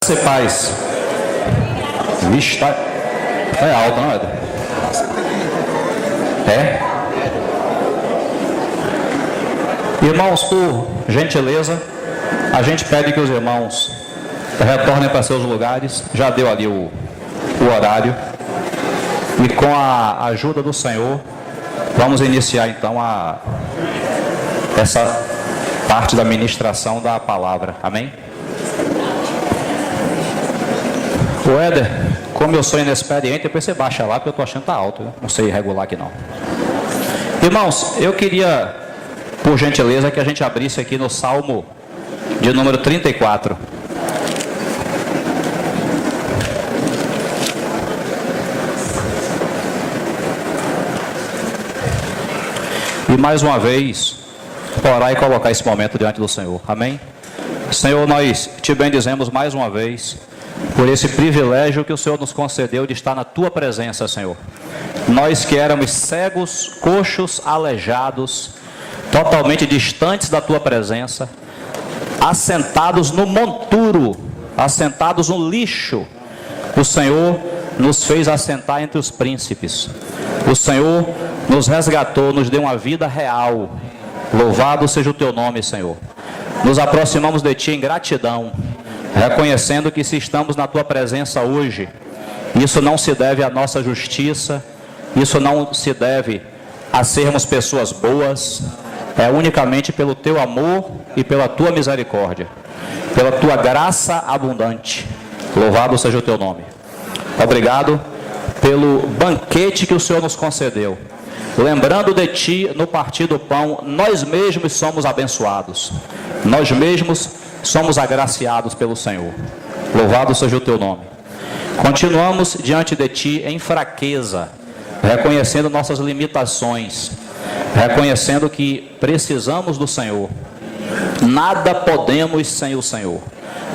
Ser paz. Vixe, tá. É alto, não é? É? Irmãos, por gentileza, a gente pede que os irmãos retornem para seus lugares. Já deu ali o horário. E com a ajuda do Senhor, vamos iniciar então essa parte da ministração da palavra. Amém? O Éder, como eu sou inexperiente, depois você baixa lá, porque eu estou achando que está alto. Não sei regular aqui não. Irmãos, eu queria, por gentileza, que a gente abrisse aqui no Salmo de número 34. E mais uma vez, orar e colocar esse momento diante do Senhor. Amém? Senhor, nós te bendizemos mais uma vez por esse privilégio que o Senhor nos concedeu de estar na tua presença, Senhor. Nós que éramos cegos, coxos, aleijados, totalmente distantes da tua presença, assentados no monturo, assentados no lixo, o Senhor nos fez assentar entre os príncipes. O Senhor nos resgatou, nos deu uma vida real. Louvado seja o teu nome, Senhor. Nos aproximamos de ti em gratidão, reconhecendo que se estamos na tua presença hoje, isso não se deve à nossa justiça, isso não se deve a sermos pessoas boas, é unicamente pelo teu amor e pela tua misericórdia, pela tua graça abundante. Louvado seja o teu nome. Obrigado pelo banquete que o Senhor nos concedeu. Lembrando de ti, no partir do pão, nós mesmos somos abençoados. Nós mesmos somos agraciados pelo Senhor. Louvado seja o teu nome. Continuamos diante de ti em fraqueza, reconhecendo nossas limitações, reconhecendo que precisamos do Senhor. Nada podemos sem o Senhor.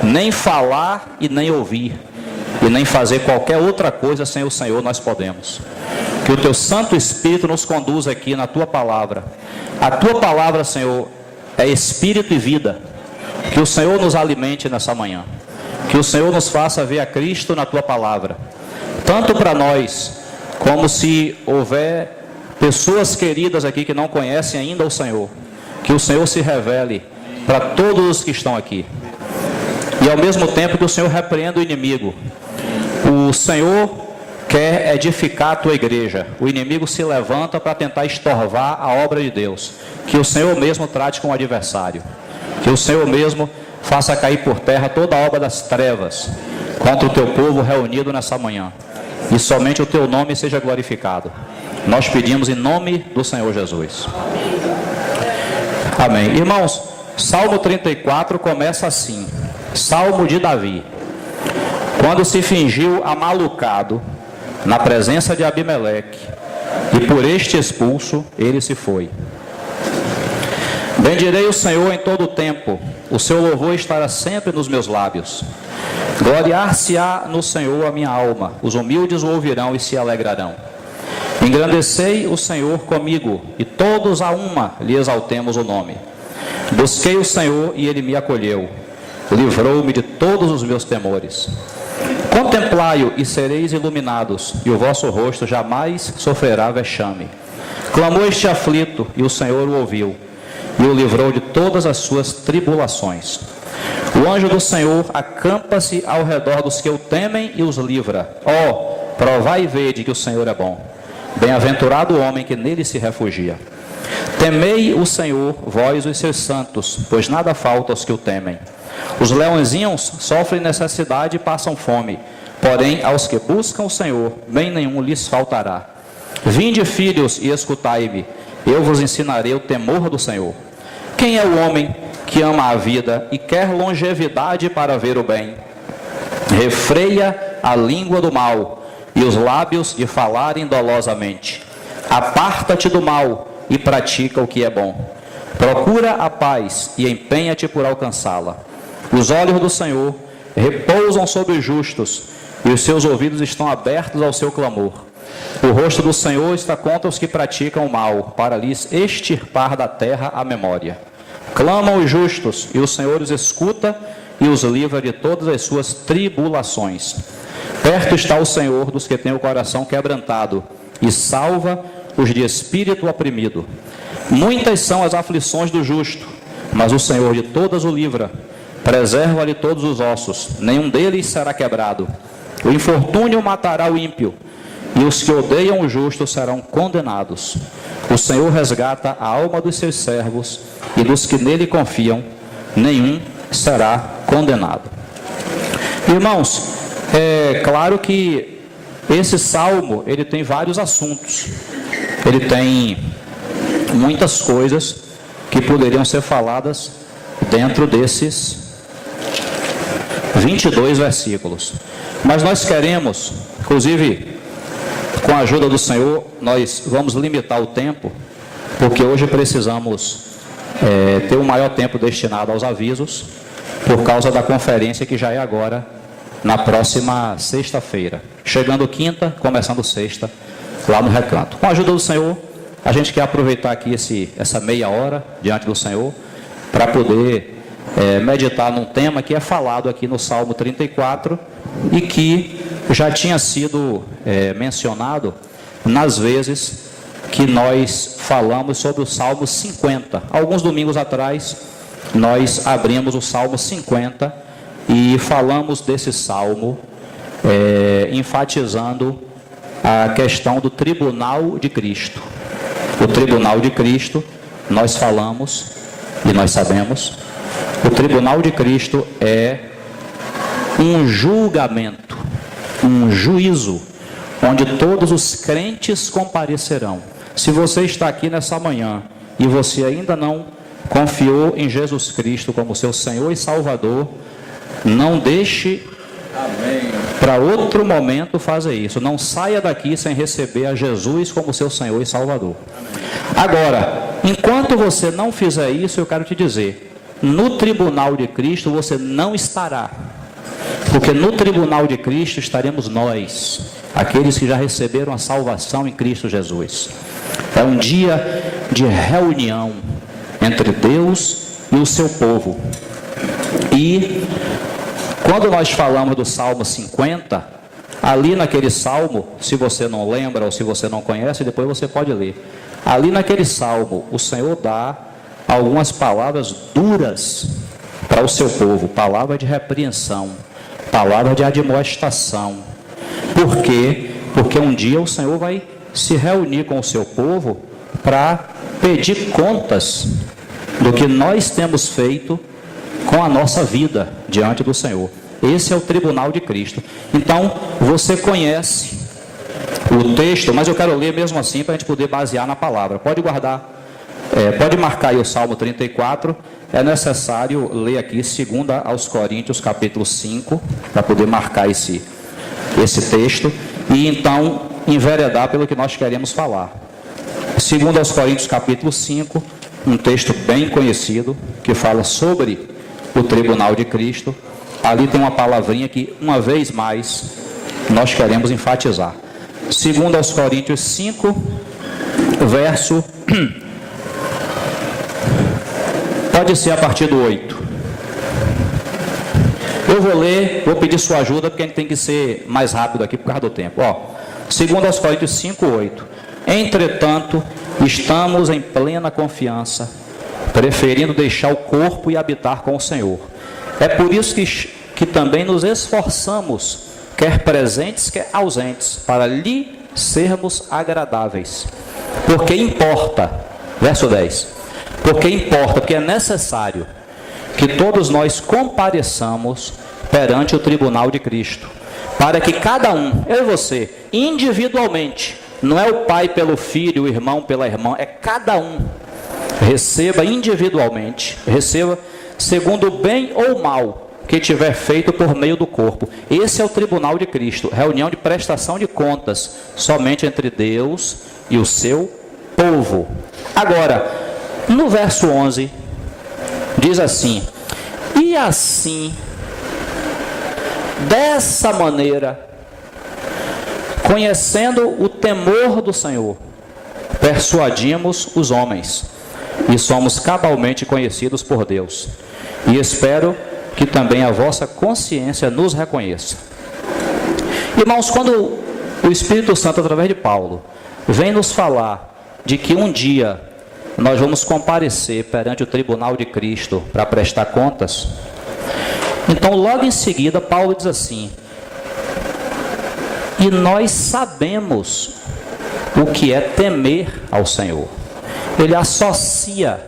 Nem falar e nem ouvir. E nem fazer qualquer outra coisa sem o Senhor nós podemos. Que o teu Santo Espírito nos conduza aqui na tua palavra. A tua palavra, Senhor, é espírito e vida. Que o Senhor nos alimente nessa manhã. Que o Senhor nos faça ver a Cristo na tua palavra. Tanto para nós, como se houver pessoas queridas aqui que não conhecem ainda o Senhor. Que o Senhor se revele para todos os que estão aqui. E ao mesmo tempo que o Senhor repreenda o inimigo. O Senhor quer edificar a tua igreja. O inimigo se levanta para tentar estorvar a obra de Deus. Que o Senhor mesmo trate com o adversário. Que o Senhor mesmo faça cair por terra toda a obra das trevas contra o teu povo reunido nessa manhã. E somente o teu nome seja glorificado. Nós pedimos em nome do Senhor Jesus. Amém. Irmãos, Salmo 34 começa assim. Salmo de Davi. Quando se fingiu amalucado na presença de Abimeleque, e por este expulso, ele se foi. Bendirei o Senhor em todo o tempo, o seu louvor estará sempre nos meus lábios. Gloriar-se-á no Senhor a minha alma, os humildes o ouvirão e se alegrarão. Engrandecei o Senhor comigo, e todos a uma lhe exaltemos o nome. Busquei o Senhor e ele me acolheu, livrou-me de todos os meus temores. Contemplai-o e sereis iluminados, e o vosso rosto jamais sofrerá vexame. Clamou este aflito, e o Senhor o ouviu, e o livrou de todas as suas tribulações. O anjo do Senhor acampa-se ao redor dos que o temem e os livra. Provai e vede que o Senhor é bom. Bem-aventurado o homem que nele se refugia. Temei o Senhor, vós os seus santos, pois nada falta aos que o temem. Os leõezinhos sofrem necessidade e passam fome, porém aos que buscam o Senhor, bem nenhum lhes faltará. Vinde, filhos, e escutai-me, eu vos ensinarei o temor do Senhor. Quem é o homem que ama a vida e quer longevidade para ver o bem? Refreia a língua do mal e os lábios de falarem dolosamente. Aparta-te do mal e pratica o que é bom. Procura a paz e empenha-te por alcançá-la. Os olhos do Senhor repousam sobre os justos, e os seus ouvidos estão abertos ao seu clamor. O rosto do Senhor está contra os que praticam o mal, para lhes extirpar da terra a memória. Clamam os justos, e o Senhor os escuta e os livra de todas as suas tribulações. Perto está o Senhor dos que têm o coração quebrantado, e salva os de espírito oprimido. Muitas são as aflições do justo, mas o Senhor de todas o livra. Preserva-lhe todos os ossos, nenhum deles será quebrado. O infortúnio matará o ímpio, e os que odeiam o justo serão condenados. O Senhor resgata a alma dos seus servos, e dos que nele confiam, nenhum será condenado. Irmãos, é claro que esse salmo, ele tem vários assuntos. Ele tem muitas coisas que poderiam ser faladas dentro desses 22 versículos. Mas nós queremos, inclusive, com a ajuda do Senhor, nós vamos limitar o tempo, porque hoje precisamos ter um maior tempo destinado aos avisos, por causa da conferência que já é agora, na próxima sexta-feira. Chegando quinta, começando sexta, lá no Recanto. Com a ajuda do Senhor, a gente quer aproveitar aqui essa meia hora diante do Senhor, para poder meditar num tema que é falado aqui no Salmo 34 e que já tinha sido mencionado nas vezes que nós falamos sobre o Salmo 50. Alguns domingos atrás, nós abrimos o Salmo 50 e falamos desse Salmo, enfatizando a questão do tribunal de Cristo. O tribunal de Cristo, nós falamos e nós sabemos, o tribunal de Cristo é um julgamento, um juízo, onde todos os crentes comparecerão. Se você está aqui nessa manhã e você ainda não confiou em Jesus Cristo como seu Senhor e Salvador, não deixe para outro momento fazer isso. Não saia daqui sem receber a Jesus como seu Senhor e Salvador. Agora, enquanto você não fizer isso, eu quero te dizer, no tribunal de Cristo você não estará, porque no tribunal de Cristo estaremos nós, aqueles que já receberam a salvação em Cristo Jesus. É um dia de reunião entre Deus e o seu povo. E quando nós falamos do Salmo 50, ali naquele Salmo, se você não lembra ou se você não conhece, depois você pode ler. Ali naquele Salmo, o Senhor dá algumas palavras duras para o seu povo, palavra de repreensão, palavra de admoestação. Por quê? Porque um dia o Senhor vai se reunir com o seu povo para pedir contas do que nós temos feito com a nossa vida diante do Senhor. Esse é o tribunal de Cristo. Então, você conhece o texto, mas eu quero ler mesmo assim para a gente poder basear na palavra. Pode guardar, pode marcar aí o Salmo 34. É necessário ler aqui 2 aos Coríntios, capítulo 5, para poder marcar esse texto e então enveredar pelo que nós queremos falar. 2 aos Coríntios, capítulo 5, um texto bem conhecido, que fala sobre o tribunal de Cristo. Ali tem uma palavrinha que, uma vez mais, nós queremos enfatizar. 2 aos Coríntios 5, verso... Pode ser a partir do 8. Eu vou ler, vou pedir sua ajuda, porque a gente tem que ser mais rápido aqui por causa do tempo. 2 aos Coríntios 5, 8. Entretanto, estamos em plena confiança, preferindo deixar o corpo e habitar com o Senhor. É por isso que também nos esforçamos, quer presentes, quer ausentes, para lhe sermos agradáveis. Porque importa, verso 10, porque é necessário que todos nós compareçamos perante o tribunal de Cristo, para que cada um, eu e você, individualmente, não é o pai pelo filho, o irmão pela irmã, é cada um, receba individualmente, receba segundo o bem ou mal que tiver feito por meio do corpo. Esse é o tribunal de Cristo, reunião de prestação de contas, somente entre Deus e o seu povo. Agora, no verso 11, diz assim: e assim, dessa maneira, conhecendo o temor do Senhor, persuadimos os homens, e somos cabalmente conhecidos por Deus. E espero que também a vossa consciência nos reconheça. Irmãos, quando o Espírito Santo, através de Paulo, vem nos falar de que um dia nós vamos comparecer perante o tribunal de Cristo para prestar contas, então logo em seguida Paulo diz assim: e nós sabemos o que é temer ao Senhor. Ele associa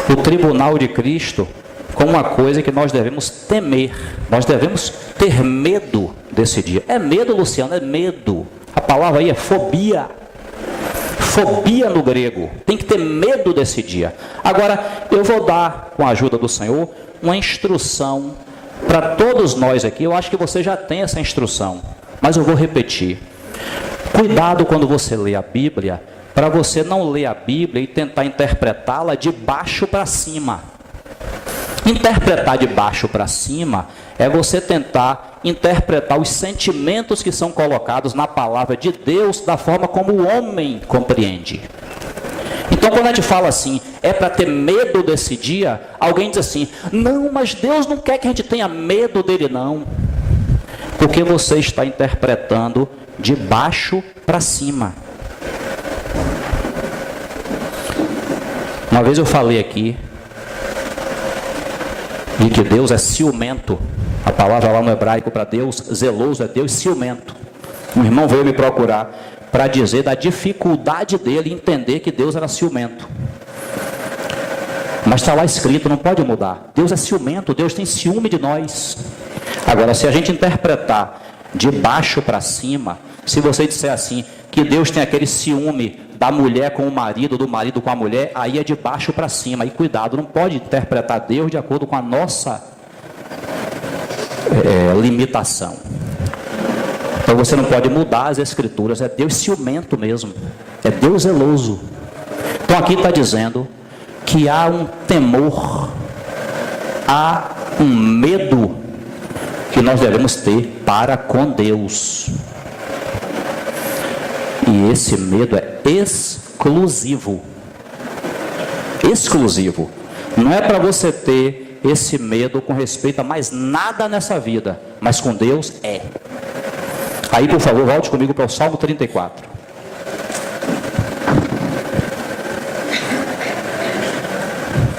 o tribunal de Cristo com uma coisa que nós devemos temer. Nós devemos ter medo desse dia. É medo, Luciano? É medo. A palavra aí é fobia. Fobia no grego. Tem que ter medo desse dia. Agora, eu vou dar, com a ajuda do Senhor, uma instrução para todos nós aqui. Eu acho que você já tem essa instrução, mas eu vou repetir. Cuidado quando você lê a Bíblia, para você não ler a Bíblia e tentar interpretá-la de baixo para cima. Interpretar de baixo para cima é você tentar interpretar os sentimentos que são colocados na palavra de Deus da forma como o homem compreende. Então, quando a gente fala assim, é para ter medo desse dia, alguém diz assim: não, mas Deus não quer que a gente tenha medo dele, não. Porque você está interpretando de baixo para cima. Uma vez eu falei aqui de que Deus é ciumento. A palavra lá no hebraico para Deus, zeloso, é Deus ciumento. Um irmão veio me procurar para dizer da dificuldade dele entender que Deus era ciumento. Mas está lá escrito, não pode mudar. Deus é ciumento, Deus tem ciúme de nós. Agora, se a gente interpretar de baixo para cima, se você disser assim, que Deus tem aquele ciúme da mulher com o marido, do marido com a mulher, aí é de baixo para cima. E cuidado, não pode interpretar Deus de acordo com a nossa limitação. Então você não pode mudar as escrituras, é Deus ciumento mesmo, é Deus zeloso. Então aqui está dizendo que há um temor, há um medo que nós devemos ter para com Deus. E esse medo é exclusivo. Exclusivo. Não é para você ter esse medo com respeito a mais nada nessa vida, mas com Deus é. Aí, por favor, volte comigo para o Salmo 34.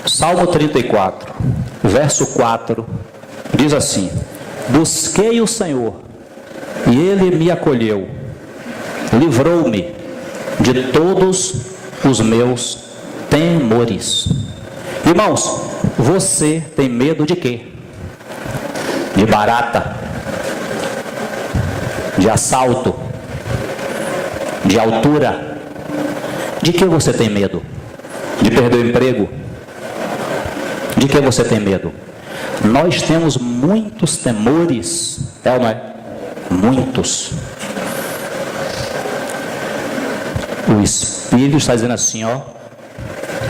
Salmo 34, verso 4, diz assim: busquei o Senhor, e Ele me acolheu, livrou-me de todos os meus temores. Irmãos, você tem medo de quê? De barata, de assalto, de altura. De que você tem medo? De perder o emprego? De que você tem medo? Nós temos muitos temores, é ou não é? Muitos. O Espírito está dizendo assim, ó: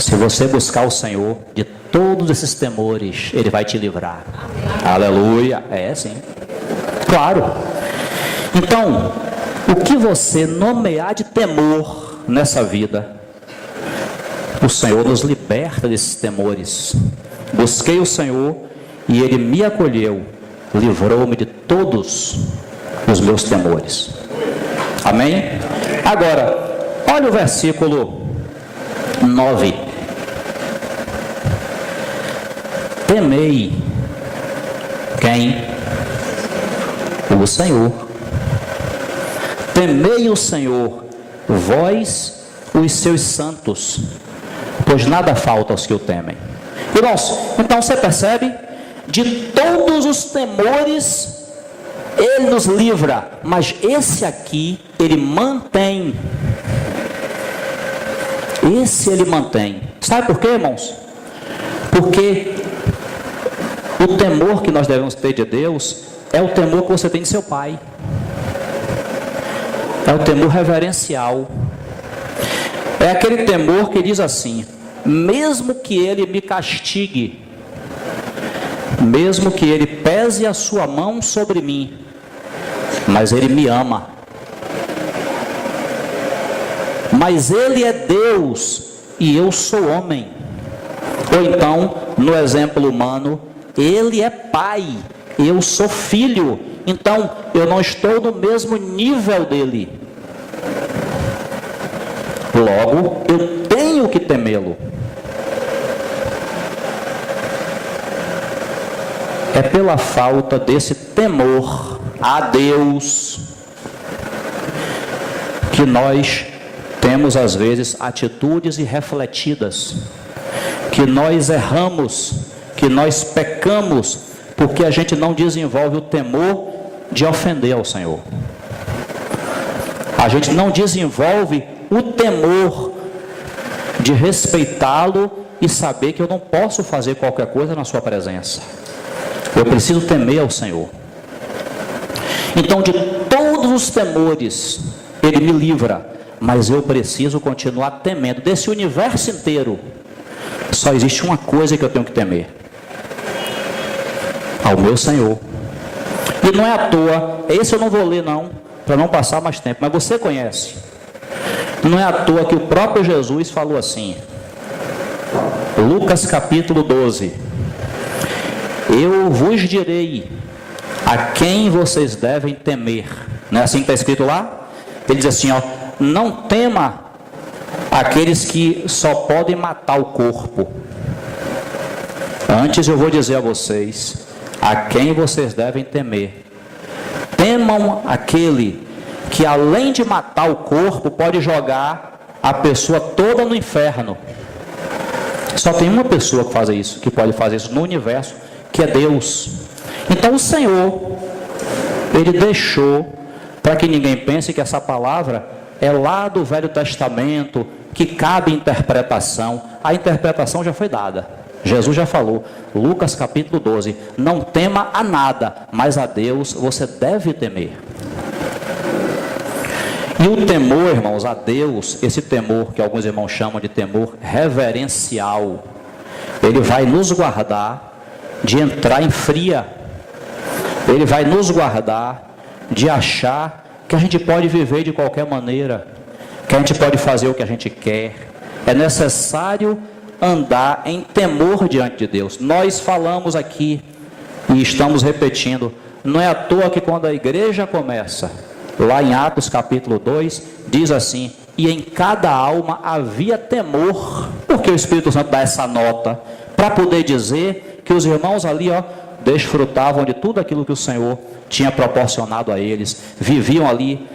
se você buscar o Senhor, de todos esses temores, Ele vai te livrar. Aleluia. É sim, claro. Então, o que você nomear de temor nessa vida, o Senhor nos liberta desses temores. Busquei o Senhor e Ele me acolheu, livrou-me de todos os meus temores. Amém? Agora, olha o versículo 9. Temei quem? O Senhor. Temei o Senhor, vós os seus santos, pois nada falta aos que o temem. Irmãos, então você percebe? De todos os temores Ele nos livra, mas esse aqui Ele mantém. Esse Ele mantém. Sabe por quê, irmãos? Porque o temor que nós devemos ter de Deus é o temor que você tem de seu pai. É o temor reverencial. É aquele temor que diz assim: mesmo que Ele me castigue, mesmo que Ele pese a sua mão sobre mim, mas Ele me ama. Mas Ele é Deus e eu sou homem. Ou então, no exemplo humano, Ele é pai, eu sou filho, então eu não estou no mesmo nível dele. Logo, eu tenho que temê-lo. É pela falta desse temor a Deus que nós temos às vezes atitudes irrefletidas, que nós erramos, que nós pecamos, porque a gente não desenvolve o temor de ofender ao Senhor. A gente não desenvolve o temor de respeitá-lo e saber que eu não posso fazer qualquer coisa na sua presença. Eu preciso temer ao Senhor. Então, de todos os temores, Ele me livra, mas eu preciso continuar temendo. Desse universo inteiro, só existe uma coisa que eu tenho que temer: ao meu Senhor. E não é à toa, esse eu não vou ler não, para não passar mais tempo, mas você conhece. Não é à toa que o próprio Jesus falou assim, Lucas capítulo 12, eu vos direi a quem vocês devem temer. Não é assim que está escrito lá? Ele diz assim, ó, não tema aqueles que só podem matar o corpo. Antes eu vou dizer a vocês a quem vocês devem temer. Temam aquele que além de matar o corpo pode jogar a pessoa toda no inferno. Só tem uma pessoa que faz isso, que pode fazer isso no universo, que é Deus. Então o Senhor, Ele deixou, para que ninguém pense que essa palavra é lá do Velho Testamento, que cabe interpretação. A interpretação já foi dada. Jesus já falou, Lucas capítulo 12, não tema a nada, mas a Deus você deve temer. E o temor, irmãos, a Deus, esse temor que alguns irmãos chamam de temor reverencial, ele vai nos guardar de entrar em fria. Ele vai nos guardar de achar que a gente pode viver de qualquer maneira, que a gente pode fazer o que a gente quer. É necessário andar em temor diante de Deus. Nós falamos aqui e estamos repetindo, não é à toa que quando a igreja começa, lá em Atos capítulo 2, diz assim, e em cada alma havia temor, porque o Espírito Santo dá essa nota, para poder dizer que os irmãos ali, ó, desfrutavam de tudo aquilo que o Senhor tinha proporcionado a eles, viviam ali,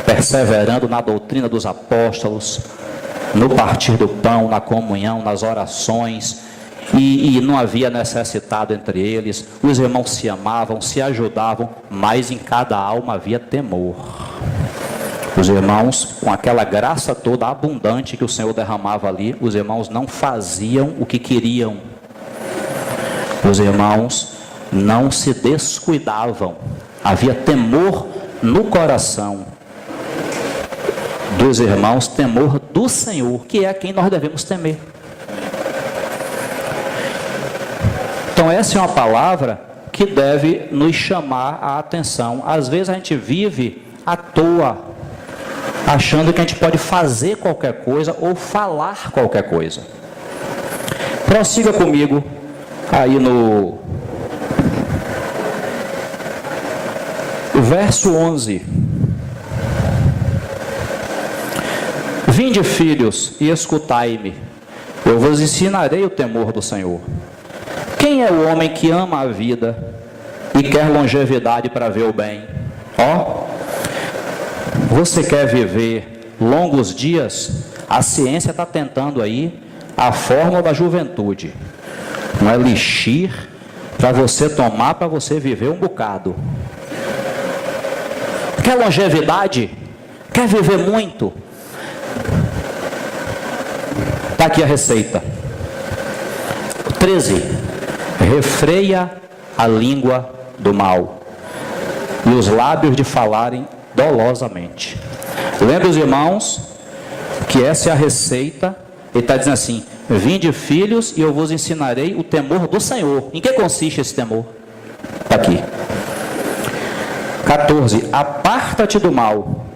perseverando na doutrina dos apóstolos, no partir do pão, na comunhão, nas orações, e não havia necessitado entre eles, os irmãos se amavam, se ajudavam, mas em cada alma havia temor. Os irmãos, com aquela graça toda abundante que o Senhor derramava ali, os irmãos não faziam o que queriam. Os irmãos não se descuidavam, havia temor no coração dos irmãos, temor do Senhor, que é a quem nós devemos temer. Então essa é uma palavra que deve nos chamar a atenção. Às vezes a gente vive à toa, achando que a gente pode fazer qualquer coisa ou falar qualquer coisa. Prossiga comigo aí no verso 11. Vinde, filhos, e escutai-me, eu vos ensinarei o temor do Senhor. Quem é o homem que ama a vida e quer longevidade para ver o bem? Ó, você quer viver longos dias? A ciência está tentando aí a fórmula da juventude. Um elixir para você tomar, para você viver um bocado. Quer longevidade? Quer viver muito? Está aqui a receita. 13. Refreia a língua do mal e os lábios de falarem dolosamente. Lembra os irmãos que essa é a receita. Ele está dizendo assim, vinde, filhos, e eu vos ensinarei o temor do Senhor. Em que consiste esse temor? Está aqui. 14. Aparta-te do mal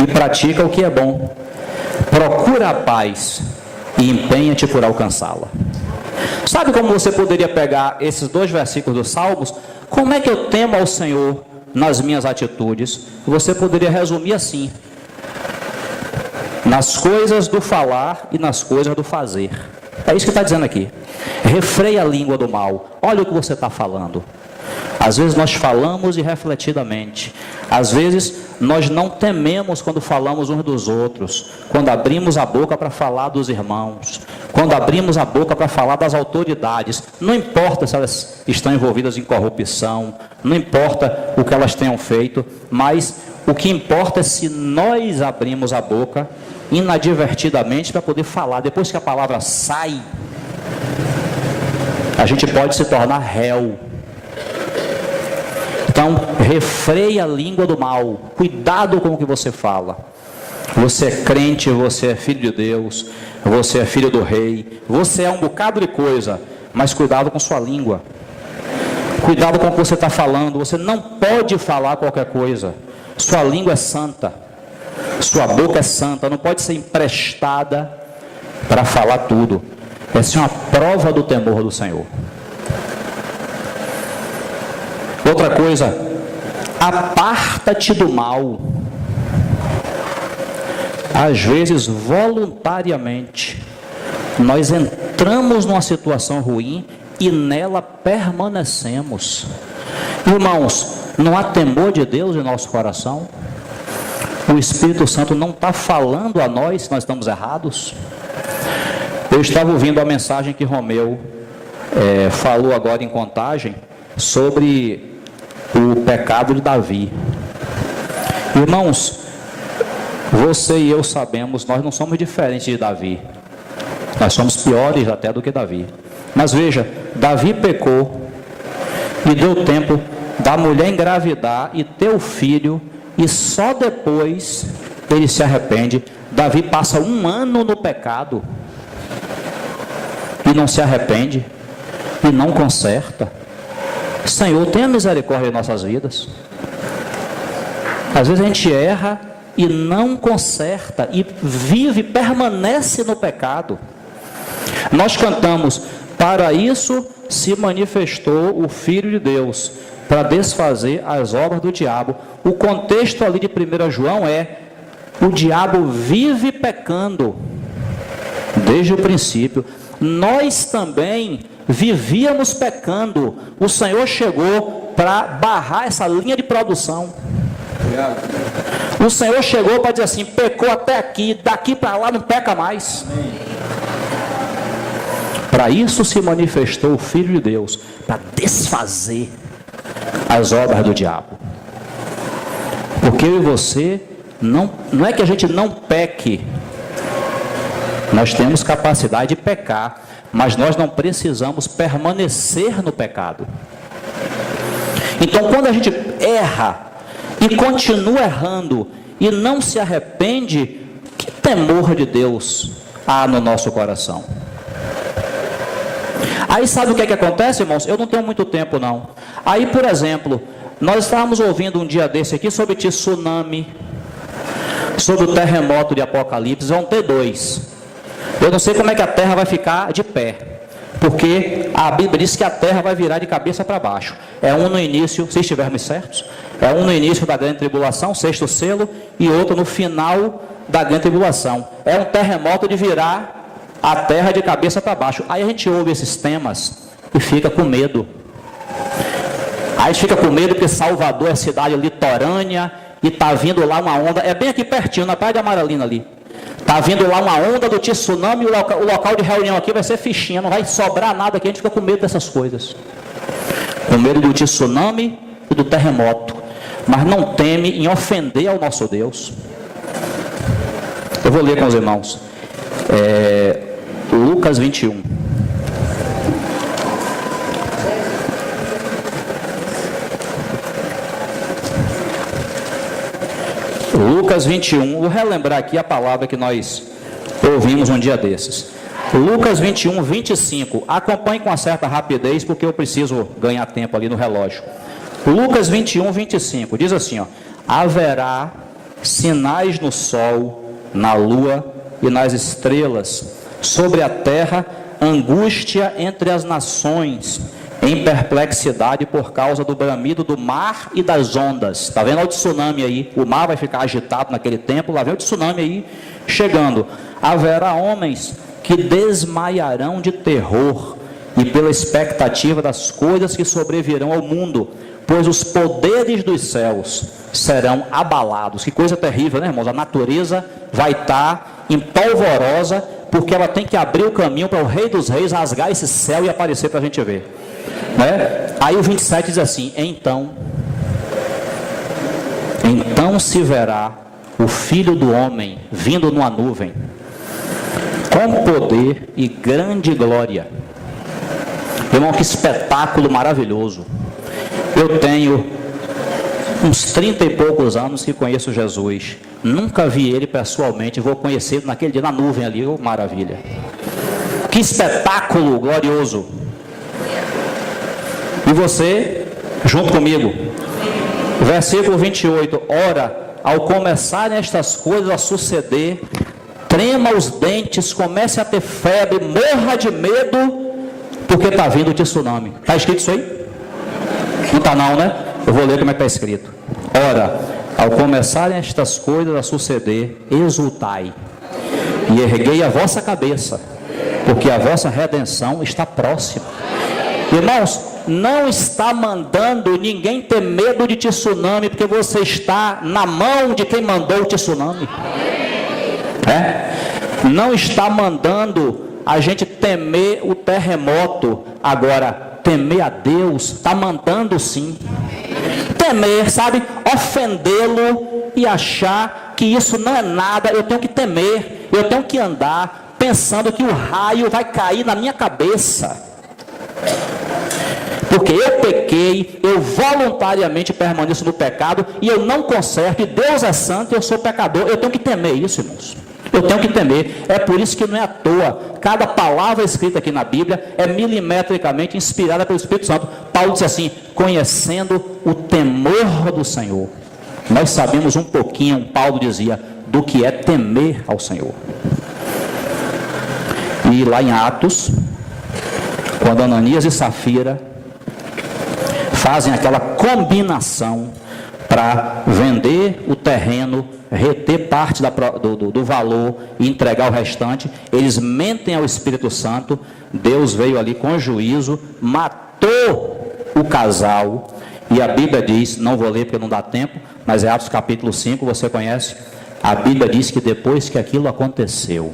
e pratica o que é bom. Procura a paz e empenha-te por alcançá-la. Sabe como você poderia pegar esses 2 versículos dos Salmos? Como é que eu temo ao Senhor nas minhas atitudes? Você poderia resumir assim: nas coisas do falar e nas coisas do fazer. É isso que está dizendo aqui. Refreia a língua do mal. Olha o que você está falando. Às vezes nós falamos irrefletidamente. Às vezes nós não tememos quando falamos uns dos outros. Quando abrimos a boca para falar dos irmãos. Quando abrimos a boca para falar das autoridades. Não importa se elas estão envolvidas em corrupção. Não importa o que elas tenham feito. Mas o que importa é se nós abrimos a boca inadvertidamente para poder falar. Depois que a palavra sai, a gente pode se tornar réu. Então, refreia a língua do mal. Cuidado com o que você fala. Você é crente, você é filho de Deus, você é filho do rei, você é um bocado de coisa, mas cuidado com sua língua. Cuidado com o que você está falando. Você não pode falar qualquer coisa. Sua língua é santa. Sua boca é santa. Não pode ser emprestada para falar tudo. Essa é uma prova do temor do Senhor. Outra coisa, aparta-te do mal. Às vezes, voluntariamente, nós entramos numa situação ruim e nela permanecemos. Irmãos, não há temor de Deus em nosso coração? O Espírito Santo não está falando a nós se nós estamos errados? Eu estava ouvindo a mensagem que Romeu falou agora em Contagem sobre o pecado de Davi. Irmãos, você e eu sabemos, nós não somos diferentes de Davi. Nós somos piores até do que Davi. Mas veja, Davi pecou e deu tempo da mulher engravidar e ter o filho, e só depois ele se arrepende. Davi passa 1 ano no pecado e não se arrepende e não conserta. Senhor, tenha misericórdia em nossas vidas. Às vezes a gente erra e não conserta, e vive, permanece no pecado. Nós cantamos: para isso se manifestou o Filho de Deus, para desfazer as obras do diabo. O contexto ali de 1 João é: o diabo vive pecando desde o princípio. Nós também vivíamos pecando. O Senhor chegou para barrar essa linha de produção. O Senhor chegou para dizer assim: pecou até aqui, daqui para lá não peca mais. Para isso se manifestou o Filho de Deus, para desfazer as obras do diabo. Porque eu e você, não é que a gente não peque, nós temos capacidade de pecar, mas nós não precisamos permanecer no pecado. Então, quando a gente erra e continua errando e não se arrepende, que temor de Deus há no nosso coração? Aí sabe o que é que acontece, irmãos? Eu não tenho muito tempo não. Aí, por exemplo, nós estávamos ouvindo um dia desse aqui sobre tsunami, sobre o terremoto de Apocalipse. Vão ter 2. Eu não sei como é que a terra vai ficar de pé, porque a Bíblia diz que a terra vai virar de cabeça para baixo. É um no início, se estivermos certos, é um no início da grande tribulação, 6º selo, e outro no final da grande tribulação. É um terremoto de virar a terra de cabeça para baixo. Aí a gente ouve esses temas e fica com medo. Aí a gente fica com medo porque Salvador é cidade litorânea e está vindo lá uma onda, é bem aqui pertinho, na Praia de Amaralina ali. Está vindo lá uma onda do tsunami, o local de reunião aqui vai ser fichinha, não vai sobrar nada aqui, a gente fica com medo dessas coisas. Com medo do tsunami e do terremoto. Mas não teme em ofender ao nosso Deus. Eu vou ler com os irmãos. Lucas 21. Lucas 21, vou relembrar aqui a palavra que nós ouvimos um dia desses. Lucas 21, 25. Acompanhe com uma certa rapidez, porque eu preciso ganhar tempo ali no relógio. Lucas 21, 25. Diz assim, ó: haverá sinais no sol, na lua e nas estrelas, sobre a terra angústia entre as nações, em perplexidade por causa do bramido do mar e das ondas. Está vendo o tsunami aí? O mar vai ficar agitado naquele tempo, lá vem o tsunami aí chegando. Haverá homens que desmaiarão de terror e pela expectativa das coisas que sobrevirão ao mundo, pois os poderes dos céus serão abalados. Que coisa terrível, né, irmãos? A natureza vai estar empolvorosa, porque ela tem que abrir o caminho para o Rei dos Reis rasgar esse céu e aparecer para a gente ver, né? Aí o 27 diz assim: então se verá o Filho do Homem vindo numa nuvem, com poder e grande glória. Irmão, que espetáculo maravilhoso. Eu tenho uns 30 e poucos anos que conheço Jesus. Nunca vi ele pessoalmente, vou conhecer naquele dia na nuvem ali, oh, maravilha. Que espetáculo glorioso. E você, junto comigo, versículo 28, ora, ao começarem estas coisas a suceder, trema os dentes, comece a ter febre, morra de medo, porque está vindo o tsunami. Está escrito isso aí? Não está não, né? Eu vou ler como é que está escrito. Ora, ao começarem estas coisas a suceder, exultai e erguei a vossa cabeça, porque a vossa redenção está próxima. Irmãos, não está mandando ninguém ter medo de tsunami, porque você está na mão de quem mandou o tsunami. Não está mandando a gente temer o terremoto. Agora, temer a Deus, está mandando sim. Temer, sabe, ofendê-lo e achar que isso não é nada. Eu tenho que temer, eu tenho que andar pensando que o raio vai cair na minha cabeça, porque eu pequei, eu voluntariamente permaneço no pecado e eu não conserto, e Deus é santo e eu sou pecador. Eu tenho que temer isso, irmãos. Eu tenho que temer. É por isso que não é à toa, cada palavra escrita aqui na Bíblia é milimetricamente inspirada pelo Espírito Santo. Paulo diz assim: conhecendo o temor do Senhor. Nós sabemos um pouquinho, Paulo dizia, do que é temer ao Senhor. E lá em Atos, quando Ananias e Safira fazem aquela combinação para vender o terreno, reter parte do valor e entregar o restante, eles mentem ao Espírito Santo. Deus veio ali com juízo, matou o casal, e a Bíblia diz, não vou ler porque não dá tempo, mas é Atos capítulo 5, você conhece? A Bíblia diz que depois que aquilo aconteceu,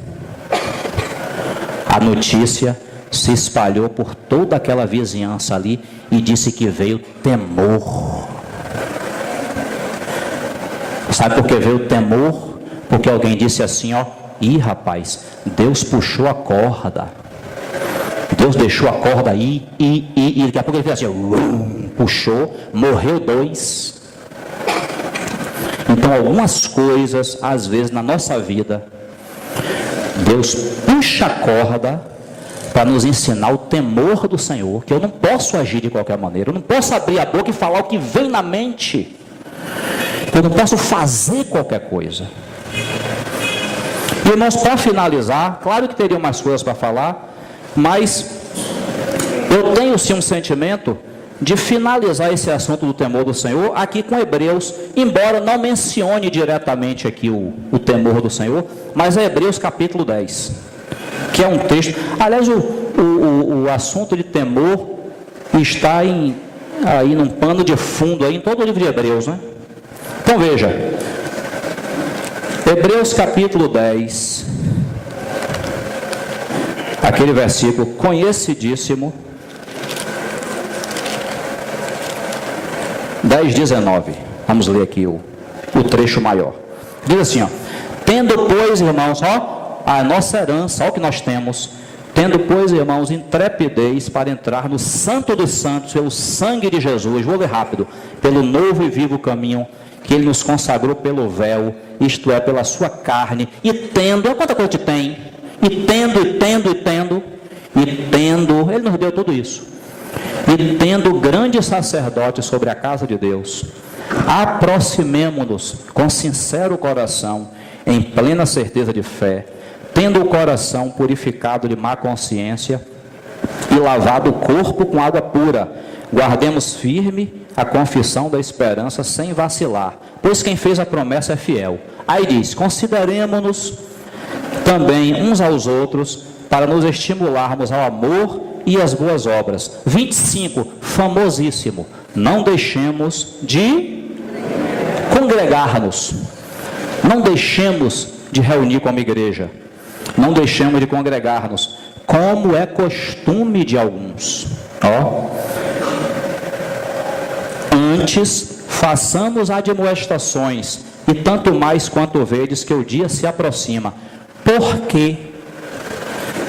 a notícia se espalhou por toda aquela vizinhança ali, e disse que veio temor. Sabe por que veio temor? Porque alguém disse assim, ó: ih, rapaz, Deus puxou a corda, Deus deixou a corda aí, e daqui a pouco ele fez assim, puxou, morreu 2. Então algumas coisas, às vezes na nossa vida, Deus puxa a corda para nos ensinar o temor do Senhor, que eu não posso agir de qualquer maneira, eu não posso abrir a boca e falar o que vem na mente, eu não posso fazer qualquer coisa. Irmãos, para finalizar, claro que teria mais coisas para falar, mas eu tenho sim um sentimento de finalizar esse assunto do temor do Senhor aqui com Hebreus, embora não mencione diretamente aqui o temor do Senhor, mas é Hebreus capítulo 10, que é um texto. Aliás, o assunto de temor está aí num pano de fundo aí em todo o livro de Hebreus, né? Então veja, Hebreus capítulo 10, aquele versículo conhecidíssimo, 10:19. Vamos ler aqui o trecho maior. Diz assim, ó: tendo, pois, irmãos, ó, a nossa herança, ó, o que nós temos, tendo, pois, irmãos, intrepidez para entrar no Santo dos Santos pelo sangue de Jesus, vou ler rápido, pelo novo e vivo caminho que Ele nos consagrou pelo véu, isto é, pela sua carne, e tendo, olha quanta coisa que tem, e tendo, Ele nos deu tudo isso, e tendo grande sacerdote sobre a casa de Deus, aproximemo-nos com sincero coração, em plena certeza de fé, tendo o coração purificado de má consciência e lavado o corpo com água pura, guardemos firme a confissão da esperança sem vacilar, pois quem fez a promessa é fiel. Aí diz, consideremos-nos também uns aos outros para nos estimularmos ao amor e às boas obras. 25, famosíssimo, não deixemos de congregar-nos, não deixemos de reunir como igreja, não deixemos de congregar-nos, como é costume de alguns. Antes, façamos admoestações, e tanto mais quanto vedes que o dia se aproxima. Porque,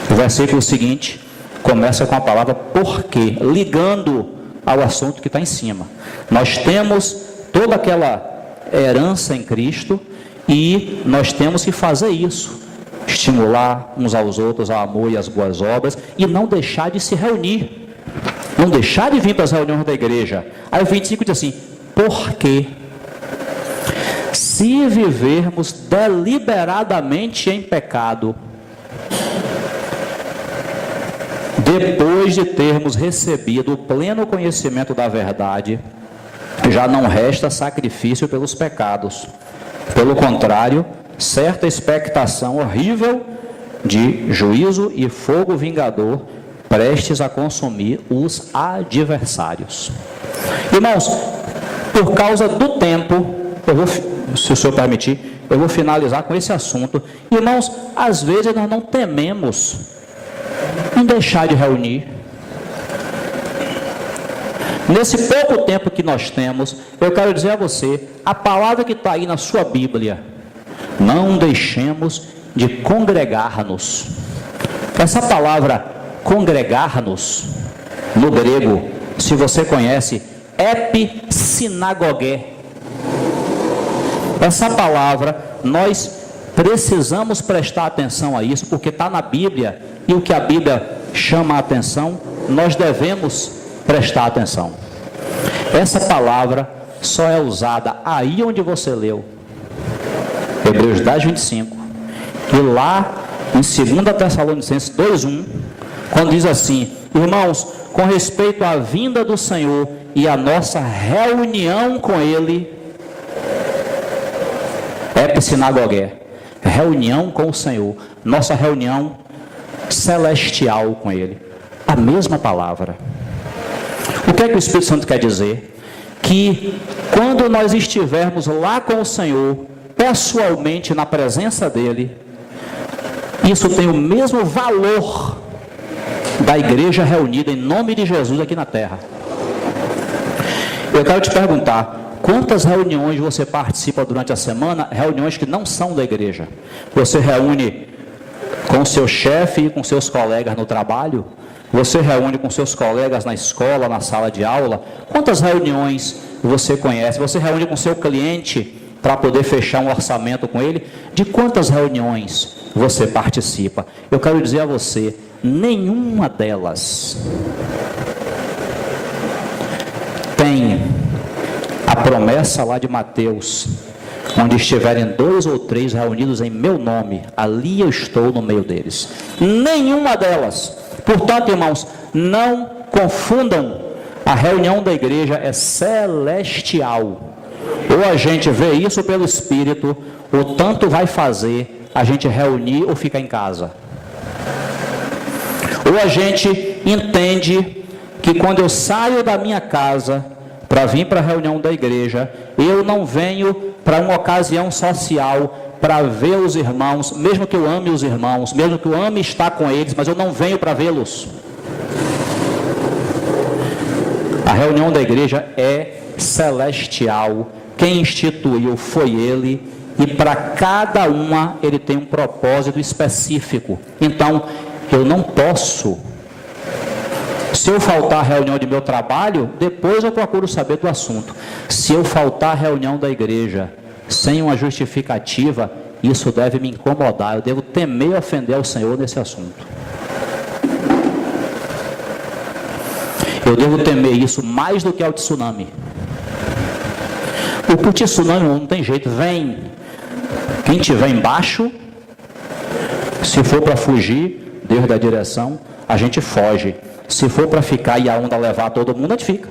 o versículo seguinte começa com a palavra porque, ligando ao assunto que está em cima. Nós temos toda aquela herança em Cristo e nós temos que fazer isso, estimular uns aos outros ao amor e às boas obras, e não deixar de se reunir, não deixar de vir para as reuniões da igreja. Aí o 25 diz assim, porque se vivermos deliberadamente em pecado, depois de termos recebido o pleno conhecimento da verdade, já não resta sacrifício pelos pecados. Pelo contrário, certa expectação horrível de juízo e fogo vingador, prestes a consumir os adversários. Irmãos, por causa do tempo, se o senhor permitir, eu vou finalizar com esse assunto. Irmãos, às vezes nós não tememos em deixar de reunir. Nesse pouco tempo que nós temos, eu quero dizer a você, a palavra que está aí na sua Bíblia, não deixemos de congregar-nos. Essa palavra congregar-nos, no grego, se você conhece, epissinagogé. Essa palavra, nós precisamos prestar atenção a isso, porque está na Bíblia, e o que a Bíblia chama a atenção, nós devemos prestar atenção. Essa palavra só é usada aí onde você leu, Hebreus 10, 25, e lá em 2 Tessalonicenses 2:1, quando diz assim, irmãos, com respeito à vinda do Senhor e a nossa reunião com Ele, epissinagogé, reunião com o Senhor, nossa reunião celestial com Ele, a mesma palavra. O que é que o Espírito Santo quer dizer? Que quando nós estivermos lá com o Senhor, pessoalmente na presença dEle, isso tem o mesmo valor da igreja reunida em nome de Jesus aqui na terra. Eu quero te perguntar, quantas reuniões você participa durante a semana, reuniões que não são da igreja? Você reúne com seu chefe e com seus colegas no trabalho? Você reúne com seus colegas na escola, na sala de aula? Quantas reuniões você conhece? Você reúne com seu cliente para poder fechar um orçamento com ele? De quantas reuniões você participa? Eu quero dizer a você, nenhuma delas tem a promessa lá de Mateus, onde estiverem 2 ou 3 reunidos em meu nome, ali eu estou no meio deles. Nenhuma delas. Portanto, irmãos, não confundam, a reunião da igreja é celestial. Ou a gente vê isso pelo Espírito, ou tanto vai fazer a gente reunir ou ficar em casa. Ou a gente entende que quando eu saio da minha casa para vir para a reunião da igreja, eu não venho para uma ocasião social, para ver os irmãos, mesmo que eu ame os irmãos, mesmo que eu ame estar com eles, mas eu não venho para vê-los. A reunião da igreja é celestial. Quem instituiu foi Ele, e para cada uma Ele tem um propósito específico. Então, eu não posso, se eu faltar a reunião de meu trabalho, depois eu procuro saber do assunto. Se eu faltar a reunião da igreja sem uma justificativa, isso deve me incomodar. Eu devo temer ofender ao Senhor nesse assunto. Eu devo temer isso mais do que ao tsunami. O tsunami não tem jeito, vem. Quem estiver embaixo, Se for para fugir, Deus dá direção, a gente foge. Se for para ficar e a onda levar todo mundo, a gente fica.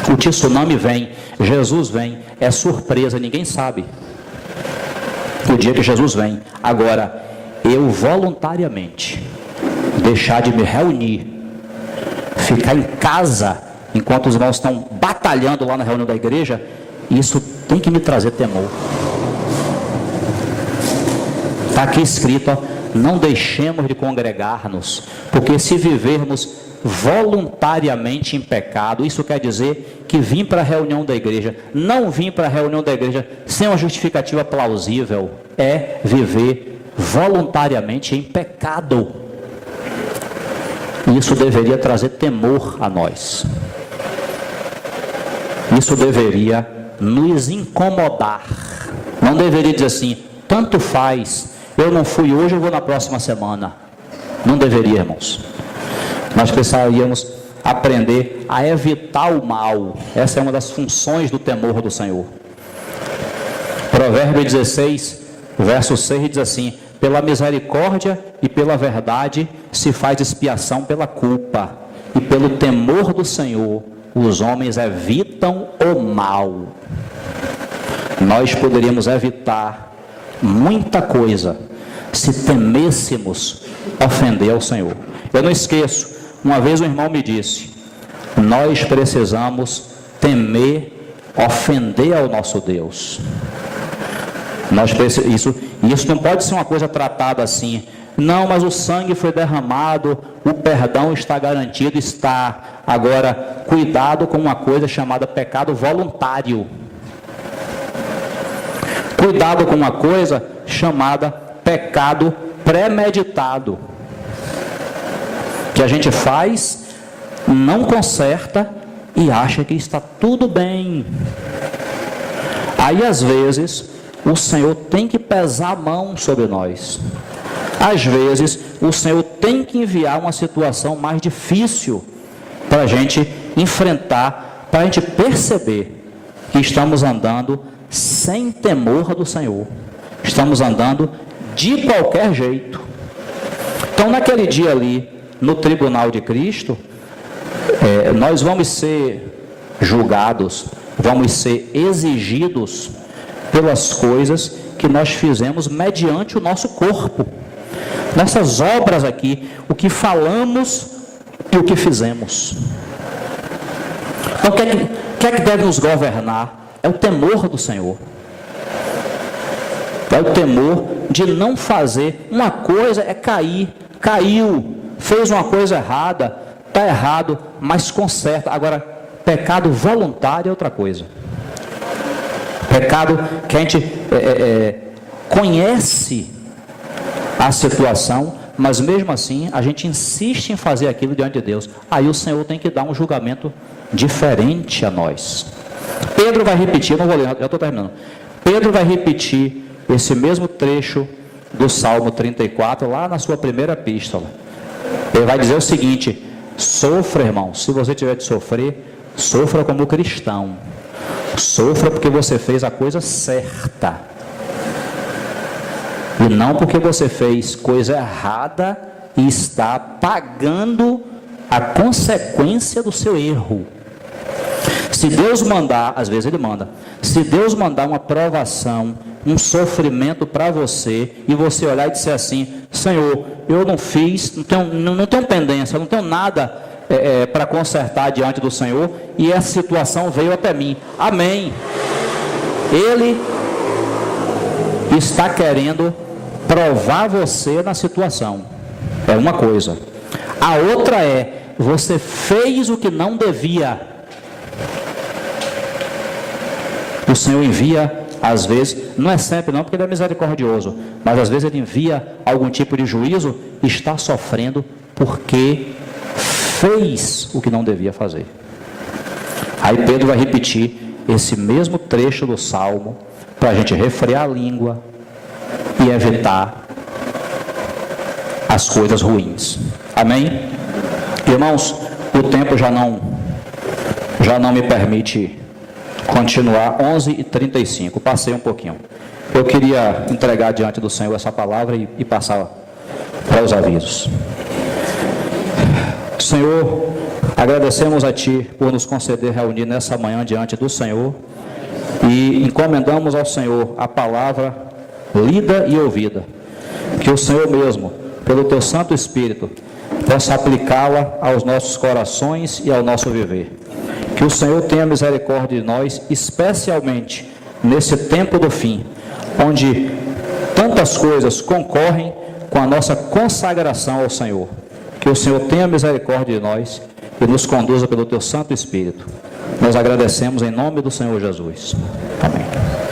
O tsunami vem, Jesus vem, é surpresa, ninguém sabe o dia que Jesus vem. Agora, eu voluntariamente deixar de me reunir, ficar em casa, enquanto os irmãos estão batalhando lá na reunião da igreja, isso tem que me trazer temor. Está aqui escrito, ó, não deixemos de congregar-nos, porque se vivermos voluntariamente em pecado, isso quer dizer que vim para a reunião da igreja, não vim para a reunião da igreja sem uma justificativa plausível, é viver voluntariamente em pecado. Isso deveria trazer temor a nós. Isso deveria nos incomodar. Não deveria dizer assim, tanto faz, eu não fui hoje, eu vou na próxima semana. Não deveria, irmãos. Nós precisaríamos aprender a evitar o mal. Essa é uma das funções do temor do Senhor. Provérbio 16, verso 6 diz assim: pela misericórdia e pela verdade se faz expiação pela culpa, e pelo temor do Senhor os homens evitam o mal. Nós poderíamos evitar muita coisa se temêssemos ofender ao Senhor. Eu não esqueço, uma vez um irmão me disse, nós precisamos temer ofender ao nosso Deus. Isso não pode ser uma coisa tratada assim, não, mas o sangue foi derramado, o perdão está garantido, está. Agora, cuidado com uma coisa chamada pecado voluntário. Cuidado com uma coisa chamada pecado premeditado, que a gente faz, não conserta e acha que está tudo bem. Aí às vezes o Senhor tem que pesar a mão sobre nós. Às vezes o Senhor tem que enviar uma situação mais difícil para a gente enfrentar, para a gente perceber que estamos andando sem temor do Senhor, estamos andando de qualquer jeito. Então naquele dia ali, no tribunal de Cristo, nós vamos ser julgados, vamos ser exigidos pelas coisas que nós fizemos mediante o nosso corpo, nessas obras aqui, o que falamos e o que fizemos. Então o que é que deve nos governar? É o temor do Senhor. É o temor de não fazer. Uma coisa é cair, caiu, fez uma coisa errada, está errado, mas conserta. Agora, pecado voluntário é outra coisa. Pecado que a gente conhece a situação, mas mesmo assim a gente insiste em fazer aquilo diante de Deus. Aí o Senhor tem que dar um julgamento diferente a nós. Pedro vai repetir, eu não vou ler, já estou terminando. Pedro vai repetir esse mesmo trecho do Salmo 34, lá na sua primeira epístola. Ele vai dizer o seguinte: sofra, irmão, se você tiver de sofrer, sofra como cristão. Sofra porque você fez a coisa certa. E não porque você fez coisa errada e está pagando a consequência do seu erro. Se Deus mandar, às vezes Ele manda, se Deus mandar uma provação, um sofrimento para você, e você olhar e dizer assim: Senhor, eu não fiz, não tenho pendência, não tenho nada para consertar diante do Senhor, e essa situação veio até mim. Amém. Ele está querendo provar você na situação. É uma coisa. A outra é, você fez o que não devia. O Senhor envia, às vezes, não é sempre não, porque Ele é misericordioso, mas às vezes Ele envia algum tipo de juízo e está sofrendo porque fez o que não devia fazer. Aí Pedro vai repetir esse mesmo trecho do Salmo para a gente refrear a língua e evitar as coisas ruins. Amém? Irmãos, o tempo já não me permite continuar. 11h35, passei um pouquinho. Eu queria entregar diante do Senhor essa palavra e passar para os avisos. Senhor, agradecemos a Ti por nos conceder reunir nessa manhã diante do Senhor e encomendamos ao Senhor a palavra lida e ouvida. Que o Senhor mesmo, pelo Teu Santo Espírito, possa aplicá-la aos nossos corações e ao nosso viver. Que o Senhor tenha misericórdia de nós, especialmente nesse tempo do fim, onde tantas coisas concorrem com a nossa consagração ao Senhor. Que o Senhor tenha misericórdia de nós e nos conduza pelo Teu Santo Espírito. Nós agradecemos em nome do Senhor Jesus. Amém.